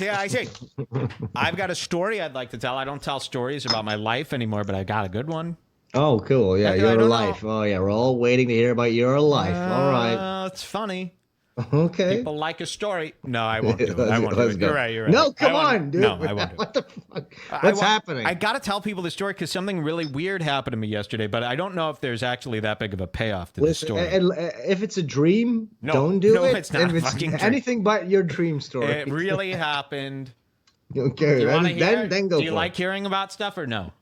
Yeah, I see. I've got a story I'd like to tell. I don't tell stories about my life anymore, but I got a good one. Oh, cool. Yeah, I your don't life. know. Oh, yeah. We're all waiting to hear about your life. All right. It's funny. Okay. People like a story. No, I won't do it. I won't do Let's it. You're go. right. You're right. No, come on, No, dude. I won't do it. What the fuck? I What's want. I happening? got to tell people the story because something really weird happened to me yesterday, but I don't know if there's actually that big of a payoff to this Listen, story. if it's a dream, No, don't do no, it. it's not If a it's fucking dream. anything but your dream story. It really happened. Okay, Do you want to hear? then go Do you for like it. hearing about stuff or no?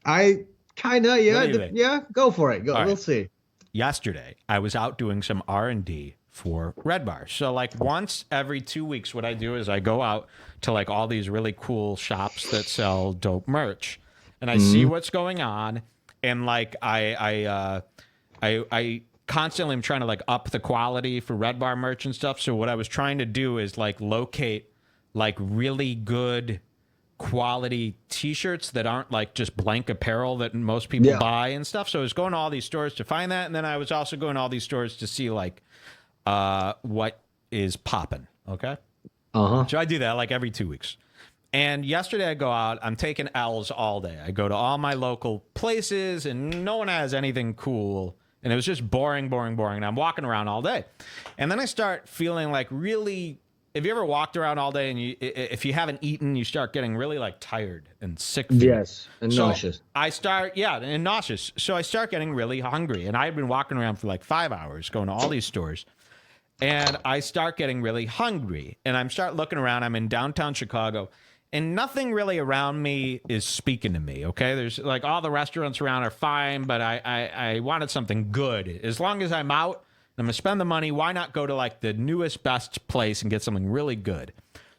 I kinda, What yeah, do you think? yeah. Go for it. Go. All right. We'll see. Yesterday, I was out doing some R&D for Redbar. So like once every 2 weeks, what I do is I go out to like all these really cool shops that sell dope merch, and I see what's going on, and like I constantly am trying to like up the quality for Redbar merch and stuff. So what I was trying to do is like locate like really good quality t-shirts that aren't like just blank apparel that most people buy and stuff. So I was going to all these stores to find that, and then I was also going to all these stores to see like what is popping. Okay. So I do that like every 2 weeks. And yesterday I go out, I'm taking L's all day. I go to all my local places and no one has anything cool. And it was just boring. And I'm walking around all day. And then I start feeling like really, have you ever walked around all day and if you haven't eaten, you start getting really like tired and sick. Yes, and so nauseous. and nauseous. So I start getting really hungry. And I had been walking around for like 5 hours going to all these stores. And I start getting really hungry. And I start looking around. I'm in downtown Chicago. And nothing really around me is speaking to me, okay? There's like all the restaurants around are fine, but I wanted something good. As long as I'm out and I'm going to spend the money, why not go to like the newest, best place and get something really good?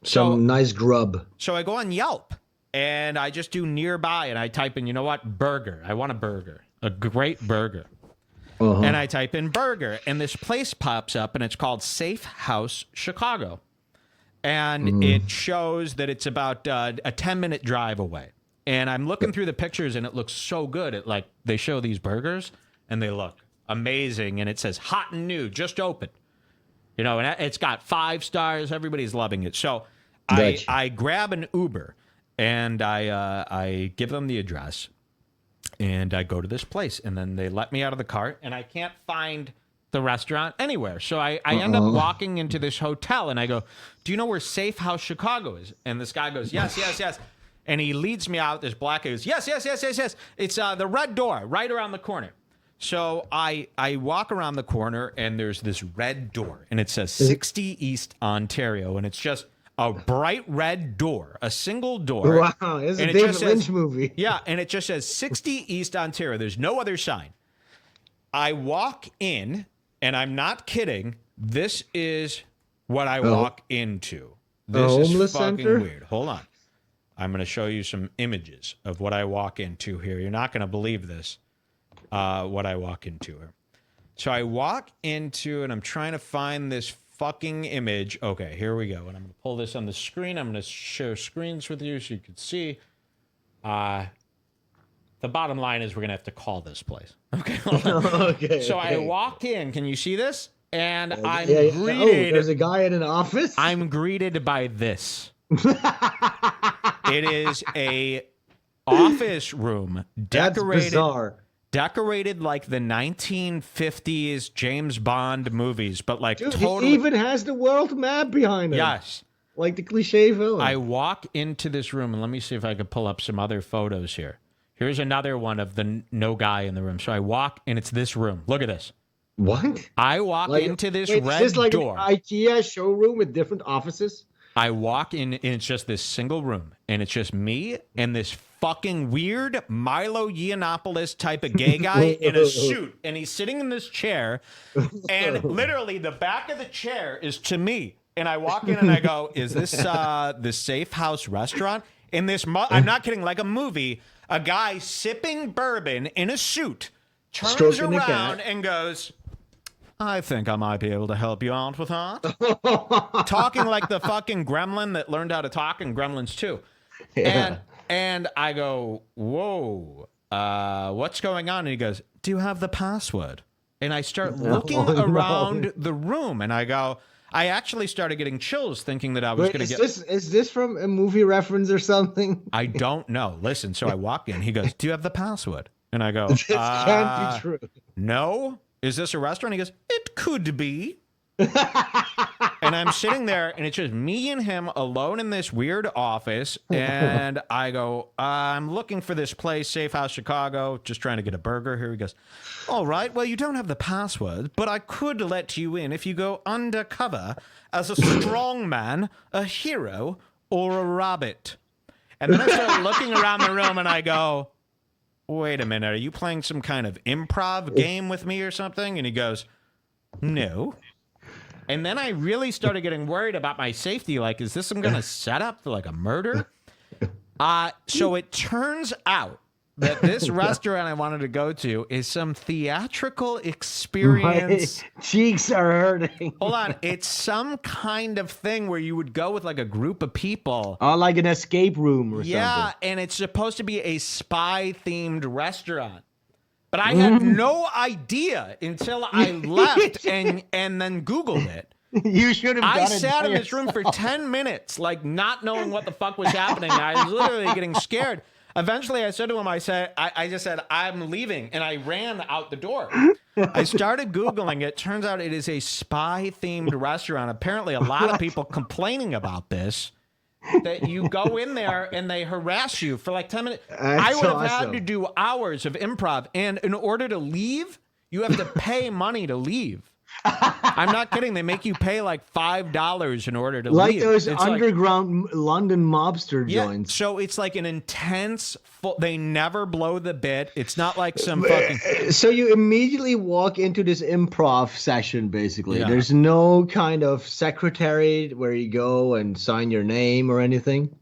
Some nice grub. So I go on Yelp and I just do nearby and I type in, you know what, burger. I want a burger, a great burger. And I type in burger and this place pops up and it's called Safe House Chicago. And it shows that it's about a 10-minute drive away. And I'm looking through the pictures, and it looks so good. It like they show these burgers, and they look amazing. And it says hot and new, just opened. You know, and it's got 5 stars. Everybody's loving it. So I grab an Uber, and I give them the address, and I go to this place. And then they let me out of the cart, and I can't find the restaurant anywhere. So I end up walking into this hotel and I go, do you know where Safe House Chicago is? And this guy goes, yes. And he leads me out. This black guy goes, yes. It's the red door right around the corner. So I walk around the corner and there's this red door and it says 60 East Ontario. And it's just a bright red door, a single door. Wow, it's a David Lynch movie. Yeah, and it just says 60 East Ontario. There's no other sign. I walk in, and I'm not kidding. This is what I walk into. This is fucking weird. Hold on. I'm going to show you some images of what I walk into here. You're not going to believe this, what I walk into here. So I walk into, and I'm trying to find this fucking image. Okay, here we go. And I'm going to pull this on the screen. I'm going to share screens with you so you can see. The bottom line is we're going to have to call this place. Okay. Okay. So I walk in. Can you see this? And I'm greeted. greeted. Oh, there's a guy in an office? I'm greeted by this. It is a office room decorated. That's bizarre. Decorated like the 1950s James Bond movies, but like Dude, totally. he even has the world map behind him. Yes. Like the cliche villain. I walk into this room, and let me see if I could pull up some other photos here. Here's another one of the no guy in the room. So I walk, and it's this room. Look at this. What? I walk into this red is this like door. An IKEA showroom with different offices? I walk in, and it's just this single room, and it's just me and this fucking weird Milo Yiannopoulos type of gay guy in a suit, and he's sitting in this chair, and literally the back of the chair is to me. And I walk in and I go, "Is this the Safe House restaurant?" In this, I'm not kidding, like a movie. A guy sipping bourbon in a suit turns Stroking around and goes, I think I might be able to help you out with that. Talking like the fucking gremlin that learned how to talk in Gremlins 2. Yeah. And I go, whoa, what's going on? And he goes, do you have the password? And I start looking around the room and I go, I actually started getting chills thinking that I was going to get... Is this from a movie reference or something? I don't know. Listen, so I walk in. He goes, do you have the password? And I go, This can't be true. No. Is this a restaurant? He goes, it could be. And I'm sitting there, and it's just me and him alone in this weird office. And I go, I'm looking for this place, Safe House Chicago, just trying to get a burger here. He goes, all right, well, you don't have the password, but I could let you in if you go undercover as a strong man, a hero, or a rabbit. And then I start looking around the room, and I go, wait a minute, are you playing some kind of improv game with me or something? And he goes, no. And then I really started getting worried about my safety. Like, is this some kind of setup for like a murder? So it turns out that this restaurant I wanted to go to is some theatrical experience. My cheeks are hurting. Hold on. It's some kind of thing where you would go with like a group of people. Oh, like an escape room or something. Yeah, and it's supposed to be a spy-themed restaurant. But I had no idea until I left and then Googled it. You should have done it. I sat in this room for 10 minutes, like not knowing what the fuck was happening. I was literally getting scared. Eventually, I said to him, I just said, I'm leaving. And I ran out the door. I started Googling it. Turns out it is a spy-themed restaurant. Apparently, a lot of people complaining about this. That you go in there and they harass you for like 10 minutes. I would have had to do hours of improv. And in order to leave, you have to pay money to leave. I'm not kidding. They make you pay like $5 in order to leave. Like those it's underground London mobster joints. So it's like an intense, they never blow the bit. It's not like some fucking... So you immediately walk into this improv session, basically. Yeah. There's no kind of secretary where you go and sign your name or anything?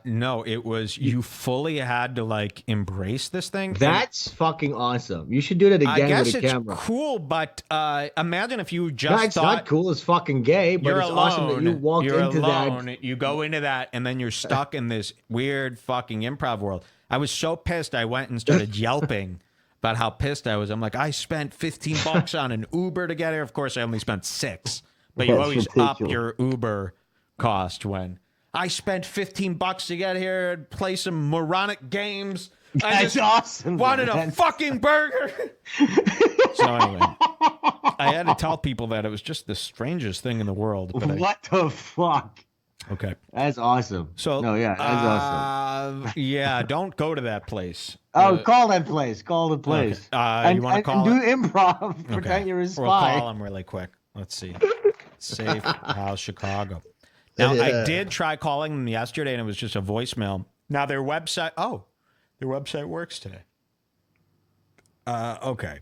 No, it was, you fully had to like embrace this thing. That's fucking awesome. You should do that again with a camera. It's cool, but imagine if you just no, it's not cool. It's fucking gay, but it's awesome that you walked into that. You go into that, and then you're stuck in this weird fucking improv world. I was so pissed, I went and started yelping about how pissed I was. I'm like, I spent $15 on an Uber to get here. Of course, I only spent $6, but you always up your Uber cost when... I spent $15 to get here and play some moronic games. That's awesome. Wanted a fucking burger. So anyway, I had to tell people that it was just the strangest thing in the world. But what the fuck? Okay. That's awesome. So no, yeah, that's awesome. Yeah, don't go to that place. Oh, call that place. Call the place. Okay. You want to call and it? Do improv. Pretend you're a spy. We'll call them really quick. Let's see. Safe House Chicago. Now, I did try calling them yesterday, and it was just a voicemail. Now, their website works today. Okay.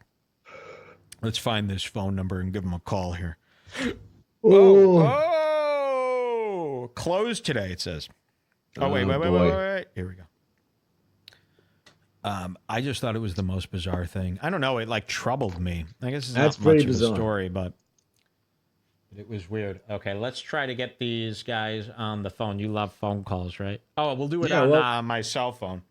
Let's find this phone number and give them a call here. Oh, closed today, it says. Oh, wait. Here we go. I just thought it was the most bizarre thing. I don't know. It, like, troubled me. I guess it's not much of a story, but... It was weird. Okay, let's try to get these guys on the phone. You love phone calls, right? Oh, we'll do it on my cell phone.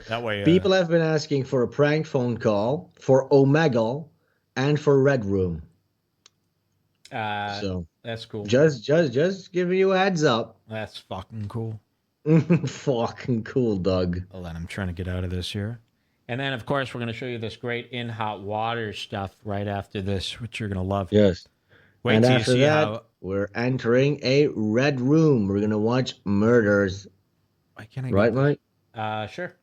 That way. People have been asking for a prank phone call for Omegle and for Red Room. So that's cool. Just giving you a heads up. That's fucking cool. Fucking cool, Doug. Well, then I'm trying to get out of this here. And then, of course, we're going to show you this great in hot water stuff right after this, which you're going to love. Yes. Wait and after that, we're entering a red room. We're going to watch murders. Why can't I right, Mike? Sure.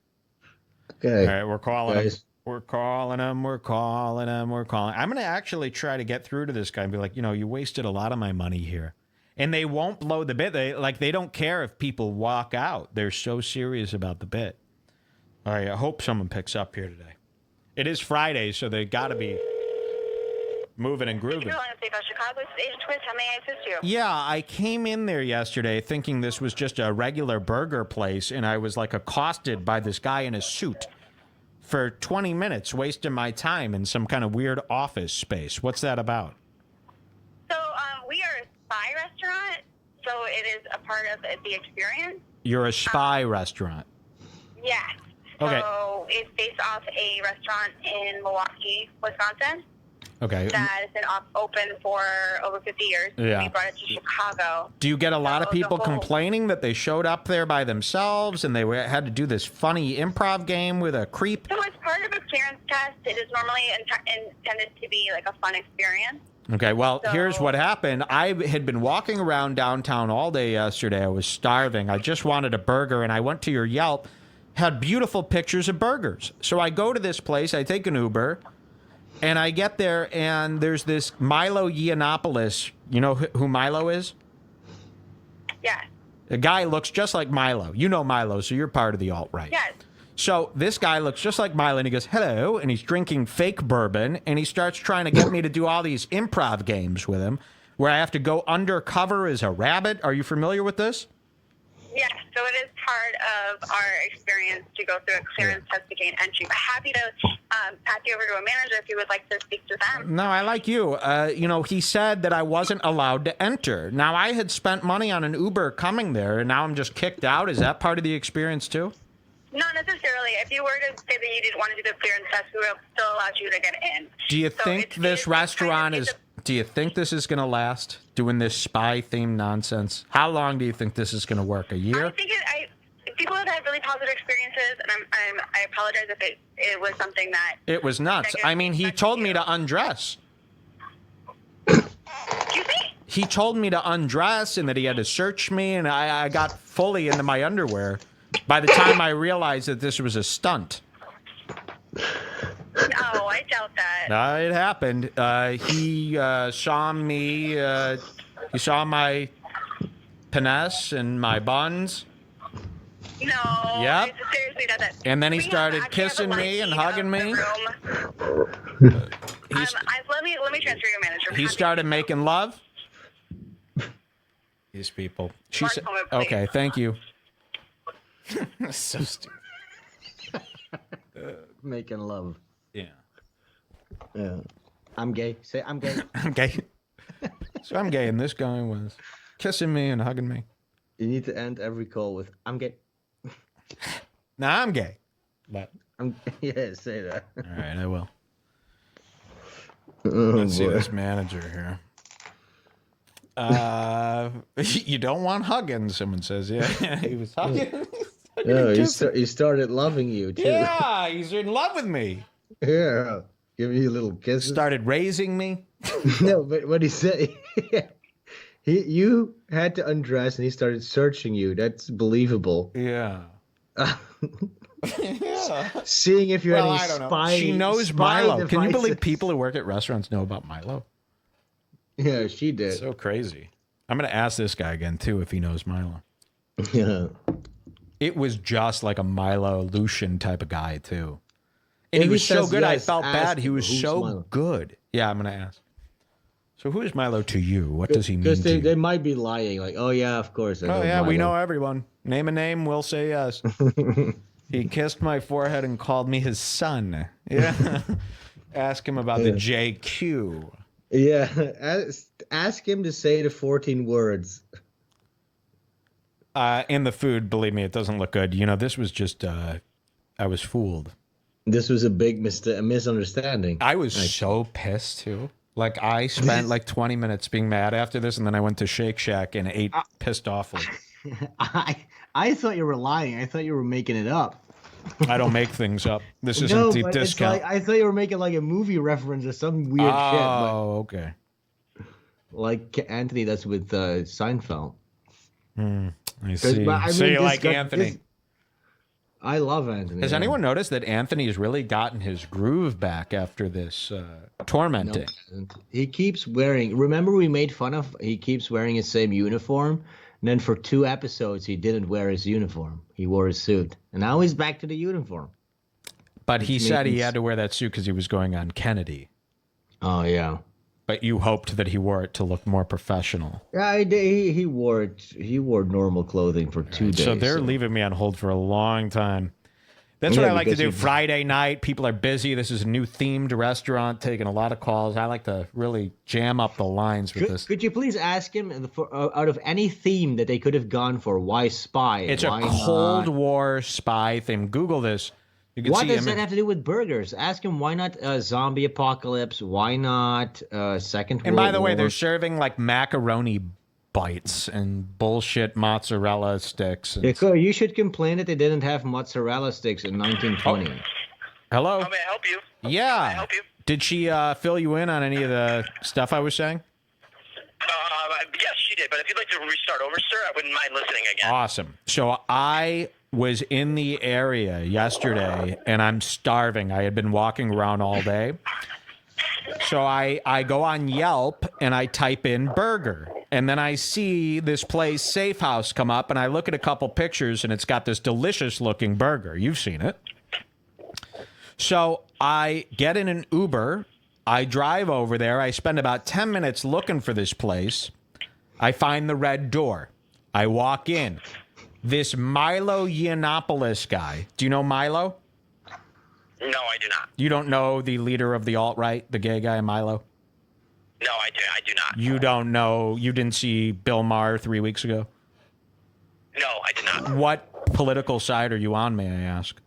Okay. All right, we're calling him. We're calling him. I'm going to actually try to get through to this guy and be like, you wasted a lot of my money here. And they won't blow the bit. They don't care if people walk out. They're so serious about the bit. All right, I hope someone picks up here today. It is Friday, so they got to be... moving and grooving. How may I assist you? Yeah, I came in there yesterday thinking this was just a regular burger place, and I was like accosted by this guy in a suit for 20 minutes, wasting my time in some kind of weird office space. What's that about? So we are a spy restaurant, so it is a part of the experience. You're a spy restaurant? Yes. Okay. So it's based off a restaurant in Milwaukee, Wisconsin. Okay. that has been open for over 50 years. Yeah. We brought it to Chicago. Do you get a lot of people the whole- complaining that they showed up there by themselves and they had to do this funny improv game with a creep? So as part of a clearance test, it is normally intended to be like a fun experience. Okay, well, So- here's what happened. I had been walking around downtown all day yesterday. I was starving. I just wanted a burger, and I went to your Yelp, had beautiful pictures of burgers. So I go to this place, I take an Uber, and I get there, and there's this Milo Yiannopoulos. You know who Milo is? Yes. The guy looks just like Milo. You know Milo, so you're part of the alt-right. Yes. So this guy looks just like Milo, and he goes, hello, and he's drinking fake bourbon, and he starts trying to get me to do all these improv games with him, where I have to go undercover as a rabbit. Are you familiar with this? Yes, so it is part of our experience to go through a clearance test to gain entry. But happy to pass you over to a manager if you would like to speak to them. No, I like you. You know, he said that I wasn't allowed to enter. Now, I had spent money on an Uber coming there, and now I'm just kicked out. Is that part of the experience, too? Not necessarily. If you were to say that you didn't want to do the clearance test, we would still allow you to get in. Do you So think it's- this it's restaurant kind of- is... Do you think this is going to last, doing this spy-themed nonsense? How long do you think this is going to work? A year? I think people have had really positive experiences, and I apologize if it was something that... It was nuts. I mean, he told me to undress. Excuse me? He told me to undress and that he had to search me, and I got fully into my underwear by the time I realized that this was a stunt. No, I doubt that. It happened. He saw me. He saw my penis and my buns. No. Yep. It's seriously not that. And then he We have- started actually have kissing a me and light hugging of me. the room. Let me transfer your manager. He started making love. These people. She said, Mark, please. "Okay, thank you." So stupid. Making love. Yeah. Yeah. I'm gay. Say I'm gay. I'm gay. So I'm gay, and this guy was kissing me and hugging me. You need to end every call with I'm gay. Nah, I'm gay. But Yeah, say that. all right, I will. Oh, Let's see boy. this manager here. You don't want hugging, someone says. Yeah, he was hugging. No, he started loving you too. Yeah, he's in love with me. Yeah. Giving you little kisses. Started raising me. No, but what he said, you had to undress and he started searching you. That's believable. Yeah. Yeah. Seeing if you Well, had I any don't know. spy. She knows spy Milo. Can you believe devices. people who work at restaurants know about Milo? Yeah, she did. So crazy. I'm going to ask this guy again, too, if he knows Milo. Yeah. It was just like a Milo Lucian type of guy, too. And If he he was so says good, I yes, felt bad. ask He was who's so Milo. good. Yeah, I'm going to ask. So who is Milo to you? What does he mean Because to you? they might be lying. Like, oh yeah, of course. I Oh, know yeah, we Milo. know everyone. Name a name, we'll say yes. He kissed my forehead and called me his son. Yeah. Ask him about the JQ. Yeah. Ask him to say the 14 words. And the food, believe me, it doesn't look good. You know, this was just, I was fooled. This was a big misunderstanding. I was so pissed, too. Like, I spent like 20 minutes being mad after this, and then I went to Shake Shack and ate pissed awfully. I thought you were lying. I thought you were making it up. I don't make things up. This isn't No, the but it's discount. like, I thought you were making like a movie reference or some weird shit. Oh, okay. Like Anthony does with Seinfeld. I see. But, I So mean, you this like guy- Anthony. I love Anthony. Has yeah. anyone noticed that Anthony's really gotten his groove back after this tormenting? No, he keeps wearing. Remember, we made fun of. He keeps wearing his same uniform. And then for 2 episodes, he didn't wear his uniform. He wore his suit, and now he's back to the uniform. But he said he making- had to wear that suit because he was going on Kennedy. Oh yeah. But you hoped that he wore it to look more professional. Yeah, he wore it. He wore normal clothing for 2 days. So they're leaving me on hold for a long time. That's what Yeah, I like to because do. you- Friday night, people are busy. This is a new themed restaurant, taking a lot of calls. I like to really jam up the lines with this. Could you please ask him out of any theme that they could have gone for? Why spy? It's why a Cold not? War spy thing. Google this. You can What see does that have to do with burgers? Ask him why not zombie apocalypse? Why not Second World And by the way, War? they're serving like macaroni bites and bullshit mozzarella sticks. And... You should complain that they didn't have mozzarella sticks in 1920. Oh. Hello? How may I help you? Yeah. How may I help you? Did she fill you in on any of the stuff I was saying? Yes, she did. But if you'd like to restart over, sir, I wouldn't mind listening again. Awesome. So I was in the area yesterday, and I'm starving. I had been walking around all day. So I go on Yelp, and I type in burger. And then I see this place, Safe House, come up, and I look at a couple pictures, and it's got this delicious-looking burger. You've seen it. So I get in an Uber. I drive over there. I spend about 10 minutes looking for this place. I find the red door. I walk in. This Milo Yiannopoulos guy. Do you know Milo? No, I do not. You don't know the leader of the alt-right, the gay guy Milo? No, I do not. You don't know, you didn't see Bill Maher 3 weeks ago? No, I did not. What political side are you on, may I ask?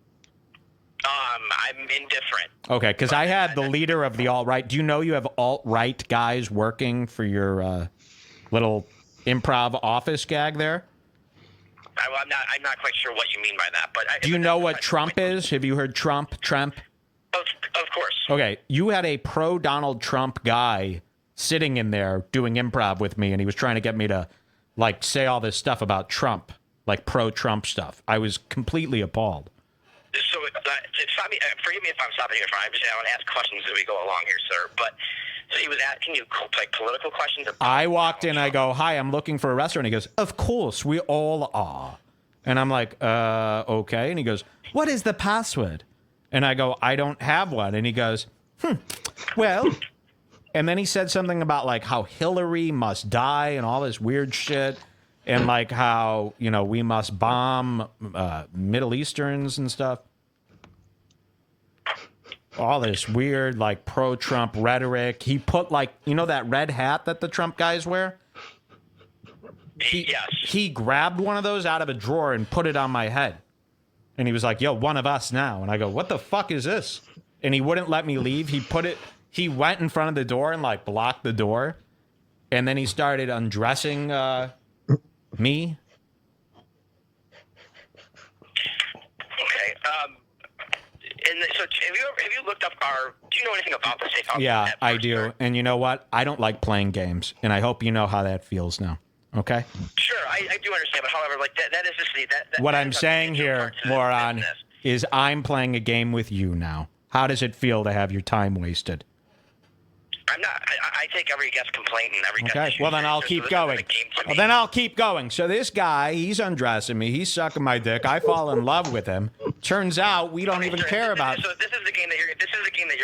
I'm indifferent. Okay, because I had the leader of the alt-right. Do you know you have alt-right guys working for your little improv office gag there? I'm not quite sure what you mean by that. But Do you know what Trump is? Have you heard Trump? Of course. Okay, you had a pro-Donald Trump guy sitting in there doing improv with me, and he was trying to get me to, like, say all this stuff about Trump, like pro-Trump stuff. I was completely appalled. So, forgive me if I'm stopping you. I want to ask questions as we go along here, sir. But so he was asking you like political questions. I walked in. I go, "Hi, I'm looking for a restaurant." He goes, "Of course, we all are." And I'm like, okay. And he goes, "What is the password?" And I go, "I don't have one." And he goes, well. And then he said something about like how Hillary must die and all this weird shit. And like how, you know, we must bomb Middle Easterns and stuff. All this weird, like, pro-Trump rhetoric. He put, like, you know that red hat that the Trump guys wear? Yes. He grabbed one of those out of a drawer and put it on my head. And he was like, "Yo, one of us now." And I go, "What the fuck is this?" And he wouldn't let me leave. He went in front of the door and, like, blocked the door. And then he started undressing me. Okay. And so have you looked up do you know anything about the Safe House? Yeah, I do. And you know what? I don't like playing games. And I hope you know how that feels now. Okay? Sure, I do understand. But however, like that is just that What I'm saying here, moron, is I'm playing a game with you now. How does it feel to have your time wasted? I'm not. I take every guest complaint and every guest. Okay, well then I'll keep going. So this guy, he's undressing me. He's sucking my dick. I fall in love with him. Turns out we don't even care about. So this is the game that you're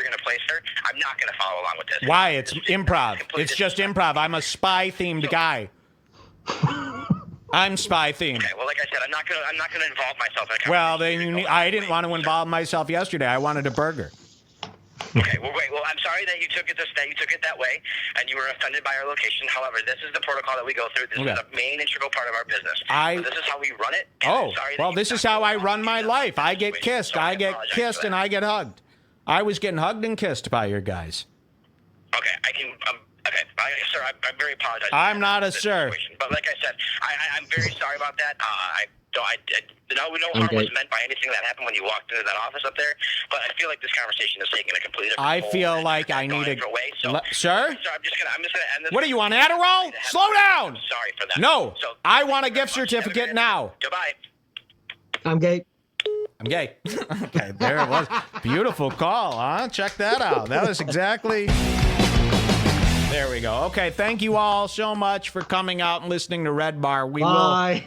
going to play, sir. I'm not going to follow along with this. Why? It's improv. It's just improv. I'm a spy-themed guy. I'm spy-themed. Okay. Well, like I said, I'm not going to involve myself in a Well, conversation. then I didn't want to involve myself yesterday. I wanted a burger. Okay, well, great. Well, I'm sorry that you took it that way, and you were offended by our location. However, this is the protocol that we go through. This is a main integral part of our business. This is how we run it. This is how I run my life. I get kissed. I get kissed, and I get hugged. I was getting hugged and kissed by your guys. Okay, sir, I'm very apologetic. I'm not a sir. But like I said, I'm very sorry about that. No harm was meant by anything that happened when you walked into that office up there. But I feel like this conversation is taking a completely different I toll. feel like I need a... Sir? Sir, I'm just gonna end this. What do you want, Adderall? Slow down! I'm sorry for that. No, So, I want a gift certificate now. Goodbye. I'm gay. I'm gay. Okay, there it was. Beautiful call, huh? Check that out. That was exactly... There we go. Okay, thank you all so much for coming out and listening to Redbar. We will be